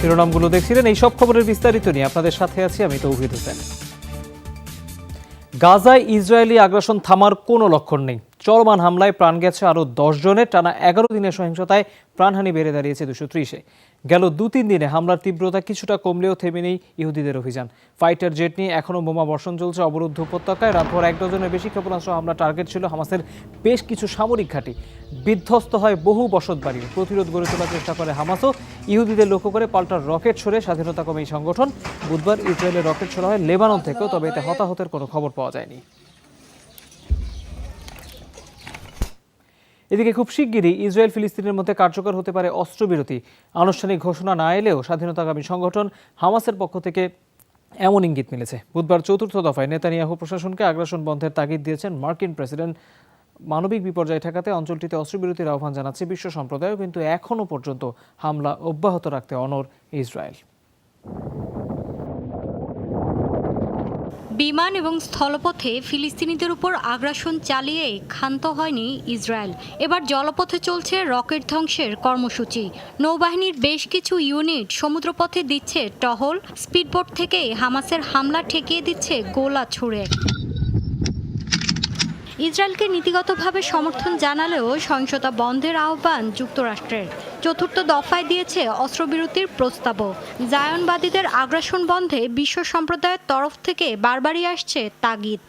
শিরোনামগুলো দেখছিলেন। এই সব খবরের বিস্তারিত নিয়ে আপনাদের সাথে আছি আমি তৌহিদ হোসেন। গাজায় ইসরায়েলি আগ্রাসন থামার কোনো লক্ষণ নেই। চলমান হামলায় প্রাণ গেছে আরও 10 জনের। টানা 11 দিনের সহিংসতায় প্রাণহানি বেড়ে দাঁড়িয়েছে 230-এ। গেল 2-3 দিনে হামলার তীব্রতা কিছুটা কমলেও থেমে নেই ইহুদিদের অভিযান। ফাইটার জেট নিয়ে এখনও বোমা বর্ষণ চলছে অবরুদ্ধ উপত্যকায়। রাতভর 1 ডজনের বেশি ক্ষেপণাস্ত্র হামলা টার্গেট ছিল হামাসের বেশ কিছু সামরিক ঘাঁটি। বিধ্বস্ত হয় বহু বসতবাড়ি। প্রতিরোধ গড়ে তোলার চেষ্টা করে হামাসও। ইহুদিদের লক্ষ্য করে পাল্টা রকেট ছড়ে স্বাধীনতা কমে এই সংগঠন। বুধবার ইসরায়েলের রকেট ছোড়া হয় লেবানন থেকেও, তবে এতে হতাহতের কোনো খবর পাওয়া যায়নি। এদিকে খুব শিগগিরই ইসরায়েল ফিলিস্তিনের মধ্যে কার্যকর হতে পারে অস্ত্রবিরতি। আনুষ্ঠানিক ঘোষণা না এলেও স্বাধীনতাকামী সংগঠন হামাসের পক্ষ থেকে এমন ইঙ্গিত মিলেছে। বুধবার 4র্থ দফায় নেতানিয়াহু প্রশাসনকে আগ্রাসন বন্ধের তাগিদ দিয়েছেন মার্কিন প্রেসিডেন্ট। মানবিক বিপর্যয় ঠেকাতে অঞ্চলটিতে অস্ত্রবিরতির আহ্বান জানাচ্ছে বিশ্ব সম্প্রদায়, কিন্তু এখনও পর্যন্ত হামলা অব্যাহত রাখতে অনড় ইসরায়েল। বিমান এবং স্থলপথে ফিলিস্তিনিদের উপর আগ্রাসন চালিয়ে ক্ষান্ত হয়নি ইসরায়েল। এবার জলপথে চলছে রকেট ধ্বংসের কর্মসূচি। নৌবাহিনীর বেশ কিছু ইউনিট সমুদ্রপথে দিচ্ছে টহল। স্পিডবোট থেকে হামাসের হামলা ঠেকিয়ে দিচ্ছে গোলা ছুড়ে। ইসরায়েলকে নীতিগতভাবে সমর্থন জানালেও সহিংসতা বন্ধের আহ্বান যুক্তরাষ্ট্রের। 4র্থ দফায় দিয়েছে অস্ত্রবিরতির প্রস্তাবও। জায়নবাদীদের আগ্রাসন বন্ধে বিশ্ব সম্প্রদায়ের তরফ থেকে বারবারই আসছে তাগিদ।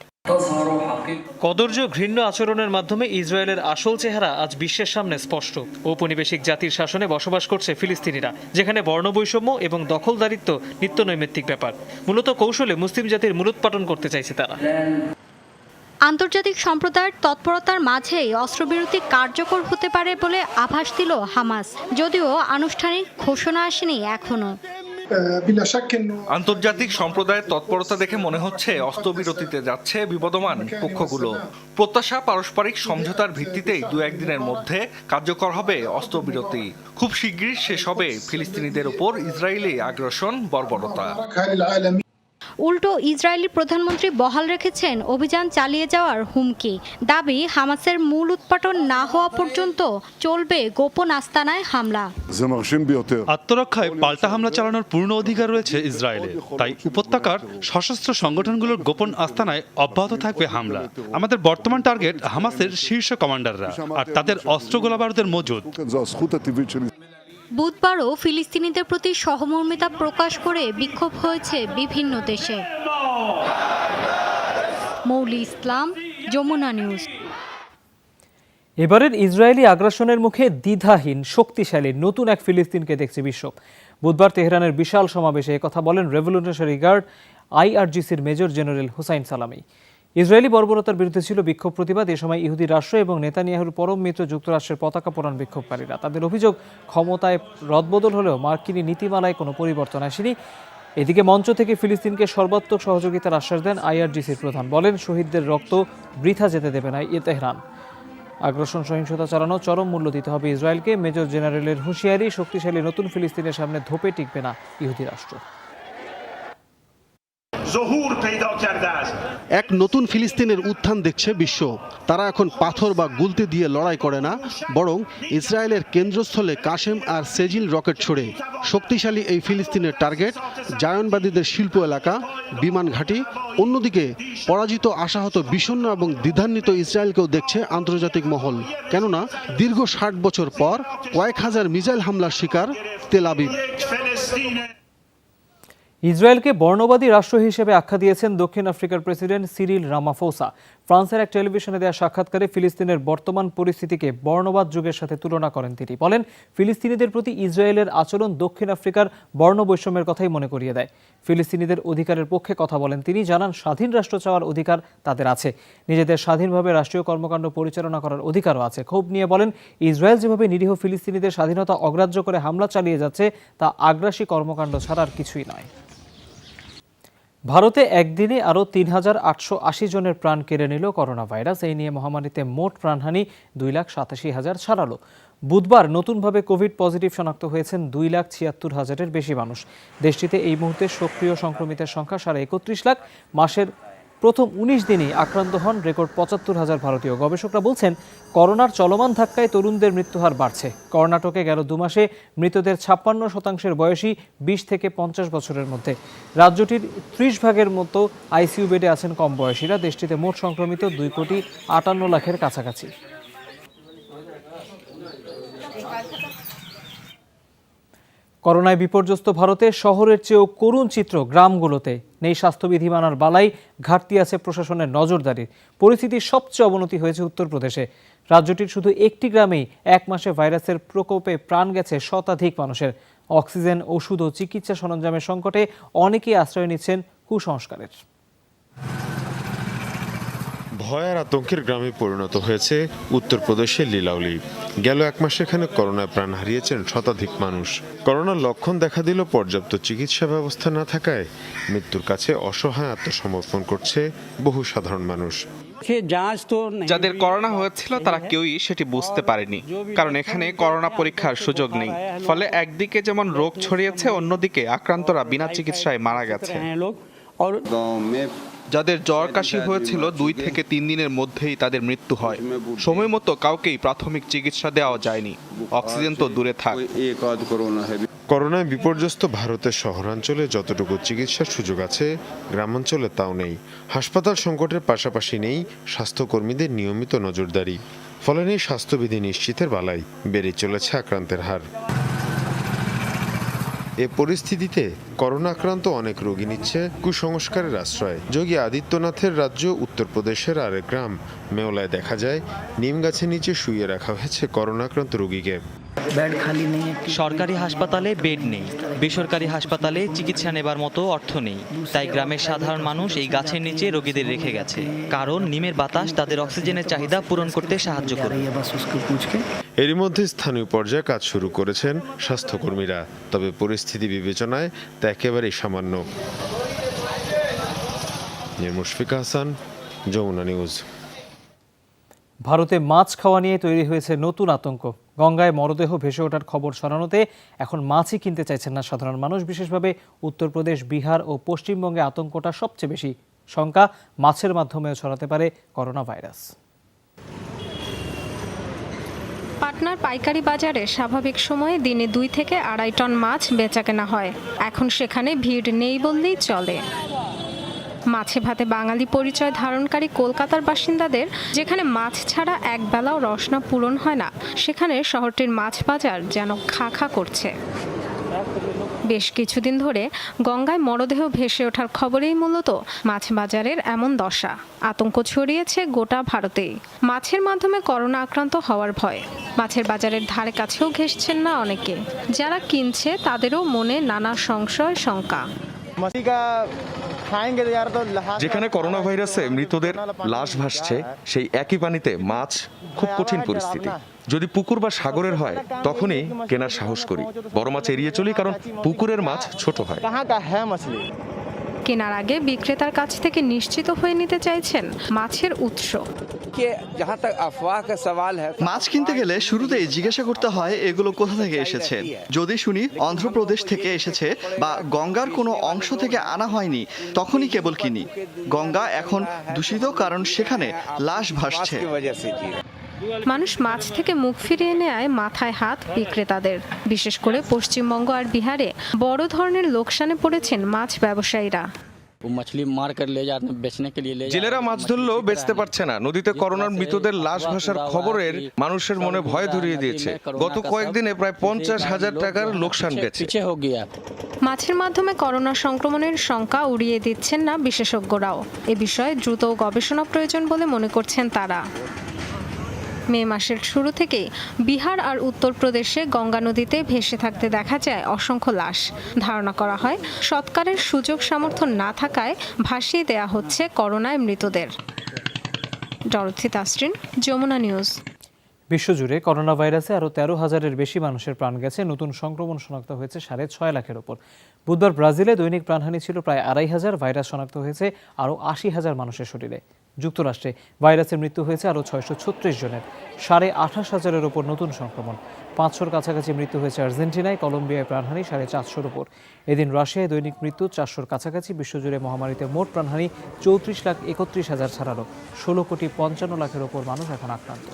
কদর্য ঘৃণ্য আচরণের মাধ্যমে ইসরায়েলের আসল চেহারা আজ বিশ্বের সামনে স্পষ্ট। ঔপনিবেশিক জাতির শাসনে বসবাস করছে ফিলিস্তিনিরা, যেখানে বর্ণবৈষম্য এবং দখলদারিত্ব নিত্য নৈমিত্তিক ব্যাপার। মূলত কৌশলে মুসলিম জাতির মূলোৎপাটন করতে চাইছে তারা। আন্তর্জাতিক সম্প্রদায়ের তৎপরতার মাঝেই অস্ত্রবিরতি কার্যকর হতে পারে বলে আভাস দিল হামাস, যদিও আনুষ্ঠানিক ঘোষণা আসেনি এখনো। আন্তর্জাতিক সম্প্রদায়ের তৎপরতা দেখে মনে হচ্ছে অস্ত্রবিরতিতে যাচ্ছে বিবদমান পক্ষগুলো। প্রত্যাশা পারস্পরিক সমঝোতার ভিত্তিতেই 2-1 দিনের মধ্যে কার্যকর হবে অস্ত্রবিরতি। খুব শিগগিরই শেষ হবে ফিলিস্তিনিদের উপর ইসরায়েলি আগ্রাসন বর্বরতা। উল্টো ইসরায়েলি প্রধানমন্ত্রী বহাল রেখেছেন অভিযান চালিয়ে যাওয়ার হুমকি। দাবি, হামাসের মূল উৎপাটন না হওয়া পর্যন্ত চলবে গোপন আস্তানায় হামলা। আত্মরক্ষায় পাল্টা হামলা চালানোর পূর্ণ অধিকার রয়েছে ইসরায়েলের। তাই উপত্যকার সশস্ত্র সংগঠনগুলোর গোপন আস্তানায় অব্যাহত থাকবে হামলা। আমাদের বর্তমান টার্গেট হামাসের শীর্ষ কমান্ডাররা আর তাদের অস্ত্র গোলাবারুদের মজুদ। বুধবারও ফিলিস্তিনিদের প্রতি সহমর্মিতা প্রকাশ করে বিক্ষোভ হয়েছে বিভিন্ন দেশে। মৌলি ইসলাম, যমুনা নিউজ। এবারের ইসরায়েলি আগ্রাসনের মুখে দ্বিধাহীন, শক্তিশালী নতুন এক ফিলিস্তিনকে দেখছে বিশ্ব। বুধবার তেহরানের বিশাল সমাবেশে একথা বলেন রেভলিউশনারি গার্ড IRGCর major general Hussain Salami. Israeli বর্বরতার বিরুদ্ধে ছিল বিক্ষোভ প্রতিবাদ। এ সময় ইহুদি রাষ্ট্র এবং নেতানিয়াহুর পরম মিত্র যুক্তরাষ্ট্রের পতাকা পোড়ান বিক্ষোভকারীরা। তাদের অভিযোগ, ক্ষমতায় রদবদল হলেও মার্কিনী নীতিমালায় কোনো পরিবর্তন আসেনি। এদিকে মঞ্চ থেকে ফিলিস্তিনকে সর্বাত্মক সহযোগিতার আশ্বাস দেন IRGCর প্রধান। বলেন, শহীদদের রক্ত বৃথা যেতে দেবে না তেহরান। আগ্রাসন সহিংসতা চালানো চরম মূল্য দিতে হবে ইসরায়েলকে। মেজর জেনারেলের হুঁশিয়ারি, শক্তিশালী নতুন ফিলিস্তিনের সামনে ধোপে টিকবে না ইহুদি রাষ্ট্র। এক নতুন ফিলিস্তিনের উত্থান দেখছে বিশ্ব। তারা এখন পাথর বা গুলতি দিয়ে লড়াই করে না, বরং ইসরায়েলের কেন্দ্রস্থলে কাশেম আর সেজিল রকেট ছোড়ে। শক্তিশালী এই ফিলিস্তিনের টার্গেট জায়নবাদীদের শিল্প এলাকা, বিমান ঘাঁটি। অন্যদিকে পরাজিত, আশাহত, বিষণ্ণ এবং দ্বিধান্বিত ইসরায়েলকেও দেখছে আন্তর্জাতিক মহল। কেননা দীর্ঘ 60 বছর পর কয়েক হাজার মিসাইল হামলার শিকার তেল আবিব। ইসরায়েলকে বর্ণবাদী রাষ্ট্র হিসেবে আখ্যা দিয়েছেন দক্ষিণ আফ্রিকার প্রেসিডেন্ট সিরিল রামাফোসা। ফ্রান্সের এক টেলিভিশনে দেওয়া সাক্ষাৎকারে ফিলিস্তিনের বর্তমান পরিস্থিতিকে বর্ণবাদ যুগের সাথে তুলনা করেন তিনি। বলেন, ফিলিস্তিনিদের প্রতি ইসরায়েলের আচরণ দক্ষিণ আফ্রিকার বর্ণবৈষম্যের কথাই মনে করিয়ে দেয়। ফিলিস্তিনিদের অধিকারের পক্ষে কথা বলেন তিনি। জানান, স্বাধীন রাষ্ট্র চাওয়ার অধিকার তাদের আছে, নিজেদের স্বাধীনভাবে রাষ্ট্রীয় কর্মকাণ্ড পরিচালনা করার অধিকারও আছে। ক্ষোভ নিয়ে বলেন, ইসরায়েল যেভাবে নিরীহ ফিলিস্তিনিদের স্বাধীনতা অগ্রাহ্য করে হামলা চালিয়ে যাচ্ছে তা আগ্রাসী কর্মকাণ্ড ছাড়ার কিছুই নয়। ভারতে একদিনে আরও ৩,৮৮০ জনের প্রাণ কেড়ে নিল করোনা ভাইরাস। এই নিয়ে মহামারীতে মোট প্রাণহানি 2,87,000 ছাড়ালো। বুধবার নতুনভাবে কোভিড পজিটিভ শনাক্ত হয়েছেন 2,76,000-এর বেশি মানুষ। দেশটিতে এই মুহূর্তে সক্রিয় সংক্রমিতের সংখ্যা 31.5 লাখ। মাসের প্রথম ১৯ দিনেই আক্রান্ত হন রেকর্ড ৭৫,০০০ ভারতীয়। গবেষকরা বলছেন, করোনার চলমান ধাক্কায় তরুণদের মৃত্যুহার বাড়ছে। কর্ণাটকে গেল ২ মাসে মৃতদের ৫৬% বয়সী ২০ থেকে ৫০ বছরের মধ্যে। রাজ্যটির ৩০ ভাগের মতো আইসিইউ বেডে আছেন কম বয়সীরা। দেশটিতে মোট সংক্রমিত ২,৫৮,০০,০০০-এর কাছাকাছি। করোনায় বিপর্যস্ত ভারতে শহরের চেয়েও করুণ চিত্র গ্রামগুলোতে। নেই স্বাস্থ্যবিধি মানার বালাই, ঘাটতি আছে প্রশাসনের নজরদারির। পরিস্থিতির সবচেয়ে অবনতি হয়েছে উত্তরপ্রদেশে। রাজ্যটির শুধু একটি গ্রামেই ১ মাসে ভাইরাসের প্রকোপে প্রাণ গেছে শতাধিক মানুষের। অক্সিজেন, ওষুধ ও চিকিৎসা সরঞ্জামের সংকটে অনেকেই আশ্রয় নিচ্ছেন কুসংস্কারের। ভয় আর আতঙ্কের গ্রামে পরিণত হয়েছে উত্তরপ্রদেশের লীলাউলি। গেল ১ মাস এখানে করোনায় প্রাণ হারিয়েছেন শতাধিক মানুষ। করোনার লক্ষণ দেখা দিল পর্যাপ্ত চিকিৎসা ব্যবস্থা না থাকায় মৃত্যুর কাছে অসহায় আত্মসমর্পণ করছে বহু সাধারণ মানুষ। যাদের করোনা হয়েছিল তারা কেউই সেটি বুঝতে পারেনি, কারণ এখানে করোনা পরীক্ষার সুযোগ নেই। ফলে একদিকে যেমন রোগ ছড়িয়েছে, অন্যদিকে আক্রান্তরা বিনা চিকিৎসায় মারা গেছে। যাদের জ্বর কাশি হয়েছিল ২ থেকে ৩ দিনের মধ্যেই তাদের মৃত্যু হয়। সময় মতো কাউকেই প্রাথমিক চিকিৎসা দেওয়া যায়নি, অক্সিজেন তো দূরে থাক। করোনায় বিপর্যস্ত ভারতের শহরাঞ্চলে যতটুকু চিকিৎসার সুযোগ আছে, গ্রামাঞ্চলে তাও নেই। হাসপাতাল সংকটের পাশাপাশি নেই স্বাস্থ্যকর্মীদের নিয়মিত নজরদারি। ফলে নেই স্বাস্থ্যবিধি নিশ্চিতের বালাই, বেড়ে চলেছে আক্রান্তের হার। এ পরিস্থিতিতে করোনা আক্রান্ত অনেক রোগী নিচ্ছে কুসংস্কারের আশ্রয়। যোগী আদিত্যনাথের রাজ্য উত্তরপ্রদেশের আরেক গ্রাম মেওলায় দেখা যায় নিম গাছের নিচে শুইয়ে রাখা হয়েছে করোনা আক্রান্ত রোগীকে। সরকারি হাসপাতালে বেড নেই, বেসরকারি হাসপাতালে চিকিৎসা নেবার মতো অর্থ নেই। তাই গ্রামের সাধারণ মানুষ এই গাছের নিচে রোগীদের রেখে গেছে, কারণ নিমের বাতাস তাদের অক্সিজেনের চাহিদা পূরণ করতে সাহায্য করে। এরই মধ্যে স্থানীয় পর্যায়ে কাজ শুরু করেছেন স্বাস্থ্যকর্মীরা, তবে পরিস্থিতি বিবেচনায় তা একেবারেই সামান্য। মুশফিকা হাসান, যমুনা নিউজ। ভারতে মাছ খাওয়া নিয়ে তৈরি হয়েছে নতুন আতঙ্ক। গঙ্গায় মরদেহ ভেসে ওঠার খবর ছড়ানোতে এখন মাছই কিনতে চাইছেন না সাধারণ মানুষ। বিশেষভাবে উত্তরপ্রদেশ, বিহার ও পশ্চিমবঙ্গে আতঙ্কটা সবচেয়ে বেশি। শঙ্কা, মাছের মাধ্যমেও ছড়াতে পারে করোনা ভাইরাস। পাটনার পাইকারি বাজারে স্বাভাবিক সময়ে দিনে ২ থেকে ২.৫ টন মাছ বেচাকেনা হয়। এখন সেখানে ভিড় নেই বললেই চলে। মাছে ভাতে বাঙালি পরিচয় ধারণকারী কলকাতার বাসিন্দাদের যেখানে মাছ ছাড়া এক বেলাও রসনা পূরণ হয় না, সেখানে শহরটির মাছ বাজার যেন খা খা করছে। বেশ কিছুদিন ধরে গঙ্গায় মরদেহ ভেসে ওঠার খবরেই মূলত মাছ বাজারের এমন দশা। আতঙ্ক ছড়িয়েছে গোটা ভারতেই। মাছের মাধ্যমে করোনা আক্রান্ত হওয়ার ভয়। মাছের বাজারের ধারে কাছেও ঘেঁষছেন না অনেকে। যারা কিনছে তাদেরও মনে নানা সংশয়, শঙ্কা। যেখানে করোনা ভাইরাসে মৃতদের লাশ ভাসছে, সেই একই পানিতে মাছ খুব কঠিন পরিস্থিতি। যদি পুকুর বা সাগরের হয় তখনই কেনার সাহস করি, বড় মাছ এড়িয়ে চলি, কারণ পুকুরের মাছ ছোট হয়। কেনার আগে বিক্রেতার কাছ থেকে নিশ্চিত হয়ে নিতে চাইছেন মাছের উৎস। মাছ কিনতে গেলে শুরুতেই জিজ্ঞাসা করতে হয় এগুলো কোথা থেকে এসেছে। যদি শুনি অন্ধ্রপ্রদেশ থেকে এসেছে বা গঙ্গার কোনো অংশ থেকে আনা হয়নি, তখনই কেবল কিনি। গঙ্গা এখন দূষিত কারণ সেখানে লাশ ভাসছে। মানুষ মাছ থেকে মুখ ফিরিয়ে নেয় মাথায় হাত বিক্রেতাদের। বিশেষ করে পশ্চিমবঙ্গ আর বিহারে বড় ধরনের লোকসানে পড়েছেন মাছ ব্যবসায়ীরা। জেলেরা মাছ ধরলেও বেচতে পারছে না। নদীতে করোনার মৃতদের লাশ ভাসার খবরের মানুষের মনে ভয় ধরিয়ে দিয়েছে। গত কয়েকদিনে প্রায় ৫০,০০০ টাকার লোকসান গেছে। মাছের মাধ্যমে করোনা সংক্রমণের শঙ্কা উড়িয়ে দিচ্ছেন না বিশেষজ্ঞরাও। এ বিষয়ে দ্রুত গবেষণা প্রয়োজন বলে মনে করছেন তারা। মে মাসের শুরু থেকেই বিহার আর উত্তরপ্রদেশে গঙ্গা নদীতে ভেসে থাকতে দেখা যায় অসংখ্য লাশ। ধারণা করা হয় সৎকারের সুযোগ সামর্থ্য না থাকায় ভাসিয়ে দেয়া হচ্ছে করোনায় মৃতদের। Dorothy Tasrin, Jamuna news. বিশ্বজুড়ে করোনা ভাইরাসে আরও ১৩,০০০-এর বেশি মানুষের প্রাণ গেছে। নতুন সংক্রমণ শনাক্ত হয়েছে ৬.৫ লাখের ওপর। বুধবার ব্রাজিলে দৈনিক প্রাণহানি ছিল প্রায় ২৫০০। ভাইরাস শনাক্ত হয়েছে আরও ৮০,০০০ মানুষের শরীরে। যুক্তরাষ্ট্রে ভাইরাসের মৃত্যু হয়েছে আরও ৬৩৬ জনের। ২৮,৫০০-এর ওপর নতুন সংক্রমণ। 500-র কাছাকাছি মৃত্যু হয়েছে আর্জেন্টিনায়, কলম্বিয়ায় প্রাণহানি 450-র উপর। এদিন রাশিয়ায় দৈনিক মৃত্যু 400-র কাছাকাছি। বিশ্বজুড়ে মহামারীতে মোট প্রাণহানি 34,31,000 ছাড়ালো। 16,55,00,000-এর উপর মানুষ এখন আক্রান্ত।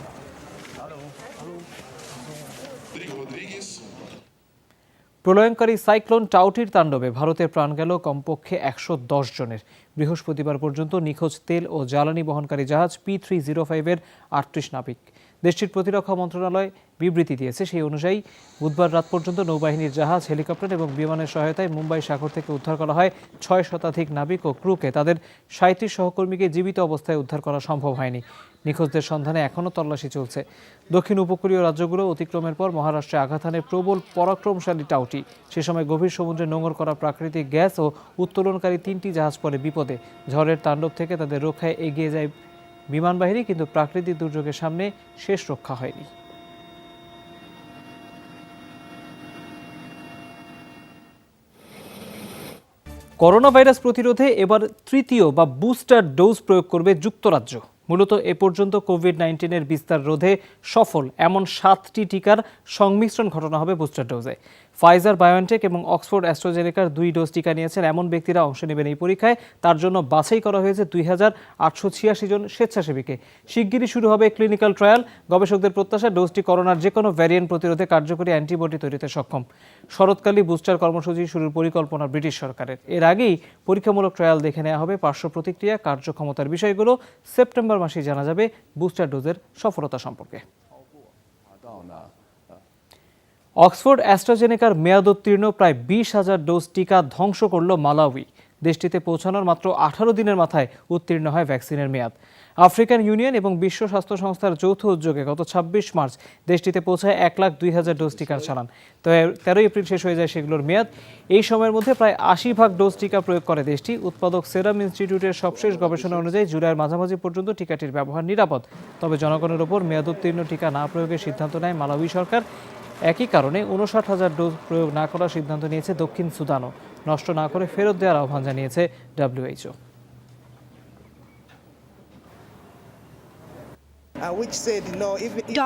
প্রলয়ঙ্কারী সাইক্লোন টাউটির তাণ্ডবে ভারতের প্রাণ গেল কমপক্ষে 110 জনের। বৃহস্পতিবার পর্যন্ত নিখোঁজ তেল ও জ্বালানি বহনকারী জাহাজ P305-এর 38 নাবিক। দেশটির প্রতিরক্ষা মন্ত্রণালয় বিবৃতি দিয়েছে, সেই অনুযায়ী বুধবার রাত পর্যন্ত নৌবাহিনীর জাহাজ, হেলিকপ্টার এবং বিমানের সহায়তায় মুম্বাই সাগর থেকে উদ্ধার করা হয় 6 শতাধিক নাবিক ও ক্রুকে। তাদের 37 সহকর্মীকে জীবিত অবস্থায় উদ্ধার করা সম্ভব হয়নি। নিখোঁজদের সন্ধানে এখনও তল্লাশি চলছে। দক্ষিণ উপকূলীয় রাজ্যগুলো অতিক্রমের পর মহারাষ্ট্রে আঘাত হানে প্রবল পরাক্রমশালী টাউটি। সে সময় গভীর সমুদ্রে নোঙর করা প্রাকৃতিক গ্যাস ও উত্তোলনকারী 3টি জাহাজ পড়ে বিপদে। ঝড়ের তাণ্ডব থেকে তাদের রক্ষায় এগিয়ে যায় বিমান বাহিনী, কিন্তু প্রাকৃতিক দুর্যোগের সামনে শেষ রক্ষা হয়নি। করোনা ভাইরাস প্রতিরোধে এবার তৃতীয় বা বুস্টার ডোজ প্রয়োগ করবে যুক্তরাজ্য। মূলত এ পর্যন্ত কোভিড-19-এর বিস্তার রোধে সফল এমন 7টি টিকার সংমিশ্রণ ঘটানো হবে বুস্টার ডোজে। ফাইজার বায়োএনটেক এবং অক্সফোর্ড অ্যাস্ট্রাজেনেকার 2 ডোজ টিকা নিয়েছেন এমন ব্যক্তিরা অংশ নেবেন এই পরীক্ষায়। তার জন্য বাছাই করা হয়েছে 2,886 জন স্বেচ্ছাসেবীকে। শিগগিরই শুরু হবে ক্লিনিক্যাল ট্রায়াল। গবেষকদের প্রত্যাশা, ডোজটি করোনার যে কোনো ভ্যারিয়েন্ট প্রতিরোধে কার্যকরী অ্যান্টিবডি তৈরিতে সক্ষম। শরৎকালীন বুস্টার কর্মসূচি শুরুর পরিকল্পনা ব্রিটিশ সরকারের। এর আগেই পরীক্ষামূলক ট্রায়াল দেখে নেওয়া হবে পার্শ্ব প্রতিক্রিয়া, কার্যক্ষমতার বিষয়গুলো। সেপ্টেম্বর মাসেই জানা যাবে বুস্টার ডোজের সফলতা সম্পর্কে। অক্সফোর্ড অ্যাস্ট্রাজেনেকার মেয়াদোত্তীর্ণ প্রায় 20,000 ডোজ টিকা ধ্বংস করল মালাউই। দেশটিতে পৌঁছানোর মাত্র 18 দিনের মাথায় উত্তীর্ণ হয় ভ্যাকসিনের মেয়াদ। আফ্রিকান ইউনিয়ন এবং বিশ্ব স্বাস্থ্য সংস্থার যৌথ উদ্যোগে গত 26 মার্চ দেশটিতে পৌঁছায় 1,02,000 ডোজ টিকার চালান। তো 13 এপ্রিল শেষ হয়ে যায় সেগুলোর মেয়াদ। এই সময়ের মধ্যে প্রায় 80% ডোজ টিকা প্রয়োগ করে দেশটি। উৎপাদক সেরাম ইনস্টিটিউটের সবশেষ গবেষণা অনুযায়ী জুলাইয়ের মাঝামাঝি পর্যন্ত টিকাটির ব্যবহার নিরাপদ। তবে জনগণের ওপর মেয়াদোত্তীর্ণ টিকা না প্রয়োগের সিদ্ধান্ত নেয় মালাউই সরকার। একই কারণে 59,000 ডোজ প্রয়োগ না করার সিদ্ধান্ত নিয়েছে দক্ষিণ সুদানও। নষ্ট না করে ফেরত দেওয়ার আহ্বান জানিয়েছে WHO।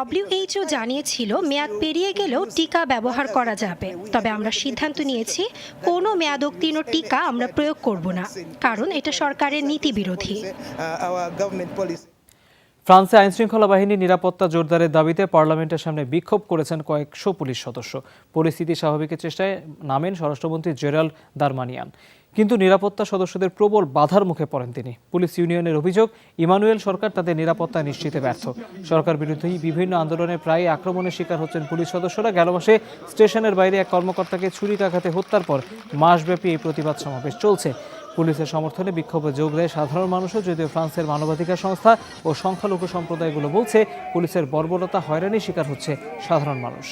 WHO জানিয়েছিল মেয়াদ পেরিয়ে গেলেও টিকা ব্যবহার করা যাবে, তবে আমরা সিদ্ধান্ত নিয়েছি কোনো মেয়াদোত্তীর্ণ টিকা আমরা প্রয়োগ করব না, কারণ এটা সরকারের নীতি বিরোধী। ফ্রান্সে আইনশৃঙ্খলা বাহিনী নিরাপত্তা জোরদারের দাবিতে পার্লামেন্টের সামনে বিক্ষোভ করেছেন কয়েকশো পুলিশ সদস্য। পরিস্থিতি স্বাভাবিকের চেষ্টায় নামেন স্বরাষ্ট্রমন্ত্রী জেরাল্ড দারমানিয়ান, কিন্তু নিরাপত্তা সদস্যদের প্রবল বাধার মুখে পড়েন তিনি। পুলিশ ইউনিয়নের অভিযোগ, ইমানুয়েল সরকার তাদের নিরাপত্তা নিশ্চিতে ব্যর্থ। সরকার বিরোধী বিভিন্ন আন্দোলনে প্রায় আক্রমণের শিকার হচ্ছেন পুলিশ সদস্যরা। গেল মাসে স্টেশনের বাইরে এক কর্মকর্তাকে ছুরিকাঘাতে হত্যার পর মাসব্যাপী এই প্রতিবাদ সমাবেশ চলছে। পুলিশের সমর্থনে বিক্ষোভে যোগ দেয় সাধারণ মানুষও, যদিও ফ্রান্সের মানবাধিকার সংস্থা ও সংখ্যালঘু সম্প্রদায়গুলো বলছে পুলিশের বর্বরতা, হয়রানির শিকার হচ্ছে সাধারণ মানুষ।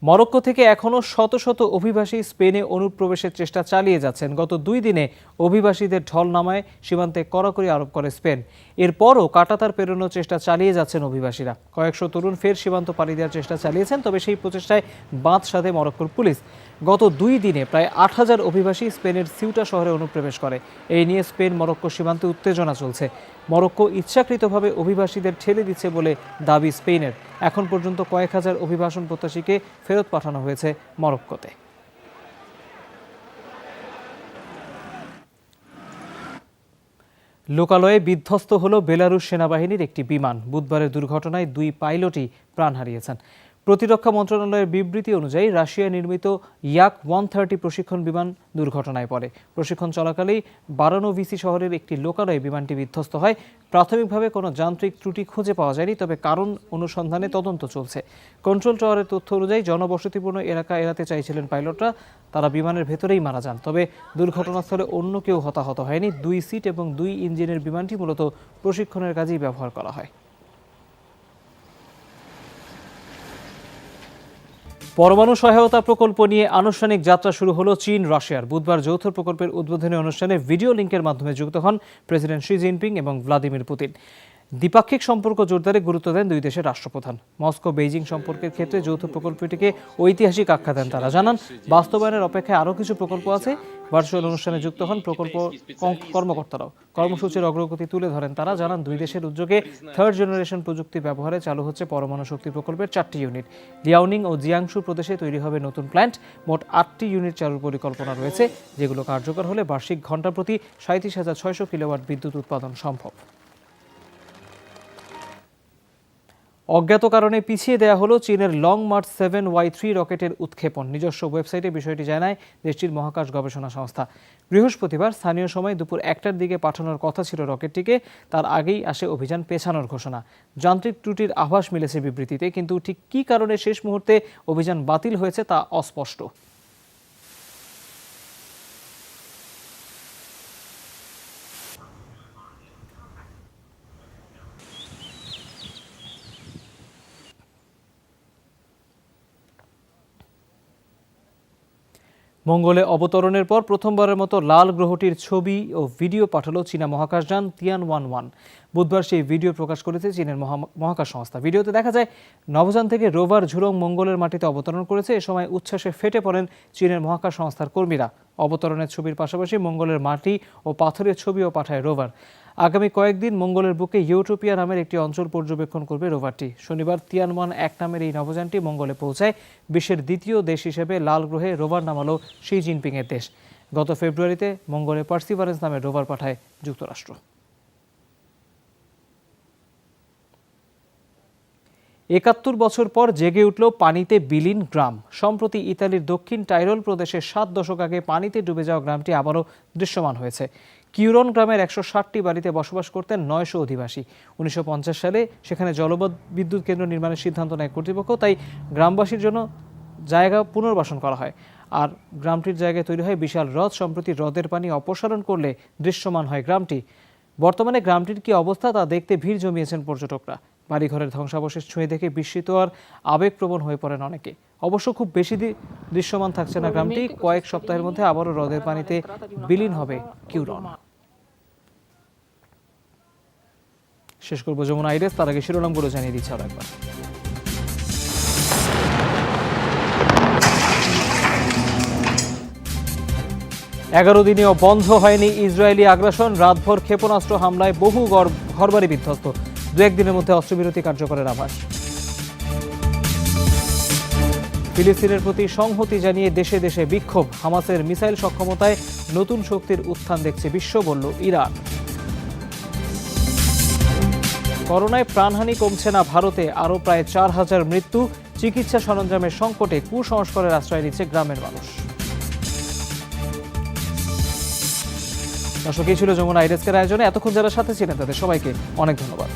মরক্কো থেকে এখনও শত শত অভিবাসী স্পেনে অনুপ্রবেশের চেষ্টা চালিয়ে যাচ্ছেন। গত 2 দিনে অভিবাসীদের ঢল নামায় সীমান্তে কড়াকড়ি আরোপ করে স্পেন। এরপরও কাঁটাতার পেরোনোর চেষ্টা চালিয়ে যাচ্ছেন অভিবাসীরা। কয়েকশো তরুণ ফের সীমান্ত পাড়ি দেওয়ার চেষ্টা চালিয়েছেন, তবে সেই প্রচেষ্টায় বাঁধ সাধে মরক্কোর পুলিশ। গত 2 দিনে প্রায় 8,000 অভিবাসী স্পেনের সিউটা শহরে অনুপ্রবেশ করে। এই নিয়ে স্পেন মরক্কো সীমান্তে উত্তেজনা চলছে। মরক্কো ইচ্ছাকৃতভাবে অভিবাসীদের ঠেলে দিচ্ছে বলে দাবি স্পেনের। এখন পর্যন্ত কয়েক হাজার অভিবাসন প্রত্যাশীকে ফেরত পাঠানো হয়েছে মরক্কোতে। লোকালয়ে বিধ্বস্ত হলো বেলারুশ সেনাবাহিনীর একটি বিমান। বুধবারের দুর্ঘটনায় 2 পাইলটই প্রাণ হারিয়েছেন। প্রতিরক্ষা মন্ত্রণালয়ের বিবৃতি অনুযায়ী রাশিয়া নির্মিত ইয়াক-130 প্রশিক্ষণ বিমান দুর্ঘটনায় পড়ে। প্রশিক্ষণ চলাকালেই বারানোভিসি শহরের একটি লোকালয়ে বিমানটি বিধ্বস্ত হয়। প্রাথমিকভাবে কোনো যান্ত্রিক ত্রুটি খুঁজে পাওয়া যায়নি, তবে কারণ অনুসন্ধানে তদন্ত চলছে। কন্ট্রোল টাওয়ারের তথ্য অনুযায়ী জনবসতিপূর্ণ এলাকা এড়াতে চাইছিলেন পাইলটরা। তারা বিমানের ভেতরেই মারা যান। তবে দুর্ঘটনাস্থলে অন্য কেউ হতাহত হয়নি। 2 সিট এবং 2 ইঞ্জিনের বিমানটি মূলত প্রশিক্ষণের কাজেই ব্যবহার করা হয়। পরমাণু সহায়তা প্রকল্প নিয়ে আনুষ্ঠানিক যাত্রা শুরু হলো চীন রাশিয়ার। বুধবার যৌথ প্রকল্পের উদ্বোধনী অনুষ্ঠানে ভিডিও লিঙ্কের মাধ্যমে যুক্ত হন প্রেসিডেন্ট শি জিনপিং এবং ভ্লাদিমির পুতিন। দ্বিপাক্ষিক সম্পর্ক জোরদারে গুরুত্ব দেন দুই দেশের রাষ্ট্রপ্রধান। মস্কো বেইজিং সম্পর্কের ক্ষেত্রে যৌথ প্রকল্পটিকে ঐতিহাসিক আখ্যা দেন তারা। জানান, বাস্তবায়নের অপেক্ষায় আরও কিছু প্রকল্প আছে। ভার্চুয়াল অনুষ্ঠানে যুক্ত হন প্রকল্প কর্মকর্তারাও। কর্মসূচির অগ্রগতি তুলে ধরেন তারা। জানান, দুই দেশের উদ্যোগে থার্ড জেনারেশন প্রযুক্তি ব্যবহারে চালু হচ্ছে পরমাণু শক্তি প্রকল্পের 4টি ইউনিট। লিয়াওনিং ও জিয়াংশু প্রদেশে তৈরি হবে নতুন প্ল্যান্ট। মোট 8টি ইউনিট চালুর পরিকল্পনা রয়েছে, যেগুলো কার্যকর হলে বার্ষিক ঘণ্টা প্রতি 37,600 কিলোওয়াট বিদ্যুৎ উৎপাদন সম্ভব। অজ্ঞাত কারণে পিছিয়ে দেয়া হলো চীনের লং মার্চ 7Y3 রকেটের উৎক্ষেপণ। নিজস্ব ওয়েবসাইটে বিষয়টি জানায় দেশটির মহাকাশ গবেষণা সংস্থা। বৃহস্পতিবার স্থানীয় সময় দুপুর 1টার দিকে পাঠানোর কথা ছিল রকেটটিকে। তার আগেই আসে অভিযান পেছানোর ঘোষণা। যান্ত্রিক ত্রুটির আভাস মিলেছে বিবৃতিতে, কিন্তু ঠিক কী কারণে শেষ মুহূর্তে অভিযান বাতিল হয়েছে তা অস্পষ্ট। মঙ্গলে অবতরণের পর প্রথমবারের মতো লাল গ্রহটির ছবি ও ভিডিও পাঠালো চীনা মহাকাশযান তিয়ানওয়ান-1। বুধবার সেই ভিডিও প্রকাশ করেছে চীনের মহাকাশ সংস্থা। ভিডিওতে দেখা যায় নভোযান থেকে রোভার ঝুলং মঙ্গলের মাটিতে অবতরণ করেছে। এ সময় উচ্ছ্বাসে ফেটে পড়েন চীনের মহাকাশ সংস্থার কর্মীরা। অবতরণের ছবির পাশাপাশি মঙ্গলের মাটি ও পাথরের ছবিও পাঠায় রোভার। আগামী কয়েকদিন মঙ্গলের বুকে ইউটোপিয়া নামের একটি অঞ্চল পর্যবেক্ষণ করবে রোভারটি। শনিবার তিয়ানওয়ান-1 নামের এই নভোযানটি মঙ্গলে পৌঁছায়। বিশ্বের দ্বিতীয় দেশ হিসেবে লাল গ্রহে রোভার নামালো শি জিনপিংয়ের দেশ। গত ফেব্রুয়ারিতে মঙ্গলে পার্সিভারেন্স নামের রোভার পাঠায় যুক্তরাষ্ট্র। ৭১ বছর পর জেগে উঠল পানিতে বিলীন গ্রাম। সম্প্রতি ইতালির দক্ষিণ টাইরোল প্রদেশে 7 দশক আগে পানিতে ডুবে যাওয়া গ্রামটি আবারও দৃশ্যমান হয়েছে। কিউরন গ্রামের 160টি বাড়িতে বসবাস করতেন 900 অধিবাসী। 1950 সালে সেখানে জলবিদ্যুৎ কেন্দ্র নির্মাণের সিদ্ধান্ত নেয় কর্তৃপক্ষ। তাই গ্রামবাসীর জন্য জায়গা পুনর্বাসন করা হয়, আর গ্রামটির জায়গায় তৈরি হয় বিশাল হ্রদ। সম্প্রতি হ্রদের পানি অপসারণ করলে দৃশ্যমান হয় গ্রামটি। বর্তমানে গ্রামটির কি অবস্থা তা দেখতে ভিড় জমিয়েছেন পর্যটকরা। বাড়িঘরের ধ্বংসাবশেষ ছুঁয়ে দেখে বিস্মিত আর আবেগপ্রবণ হয়ে পড়েন অনেকে। অবশ্য খুব বেশি দৃশ্যমান থাকছে না গ্রামটি। কয়েক সপ্তাহের মধ্যে আবারও হ্রদের পানিতে বিলীন হবে কিউরন। শেষ করবো যমুনা আইরেস, তার আগে শিরোনামগুলো জানিয়ে দিচ্ছে আরো একবার। এগারো দিনেও বন্ধ হয়নি ইসরায়েলি আগ্রাসন। রাতভর ক্ষেপণাস্ত্র হামলায় বহু ঘরবাড়ি বিধ্বস্ত। 2-1 দিনের মধ্যে অস্ত্রবিরতি কার্যকরের আভাস। ফিলিস্তিনের প্রতি সংহতি জানিয়ে দেশে দেশে বিক্ষোভ। হামাসের মিসাইল সক্ষমতায় নতুন শক্তির উত্থান দেখছে বিশ্ব, বলল ইরান। করোনায় প্রাণহানি কমছে না ভারতে, আরও প্রায় 4000 মৃত্যু। চিকিৎসা সরঞ্জামের সংকটে কুসংস্কারের আশ্রয় নিচ্ছে গ্রামের মানুষ। দর্শক, এই ছিল যমুনা আইরেসকের আয়োজনে। এতক্ষণ যারা সাথে ছিলেন তাদের সবাইকে অনেক ধন্যবাদ।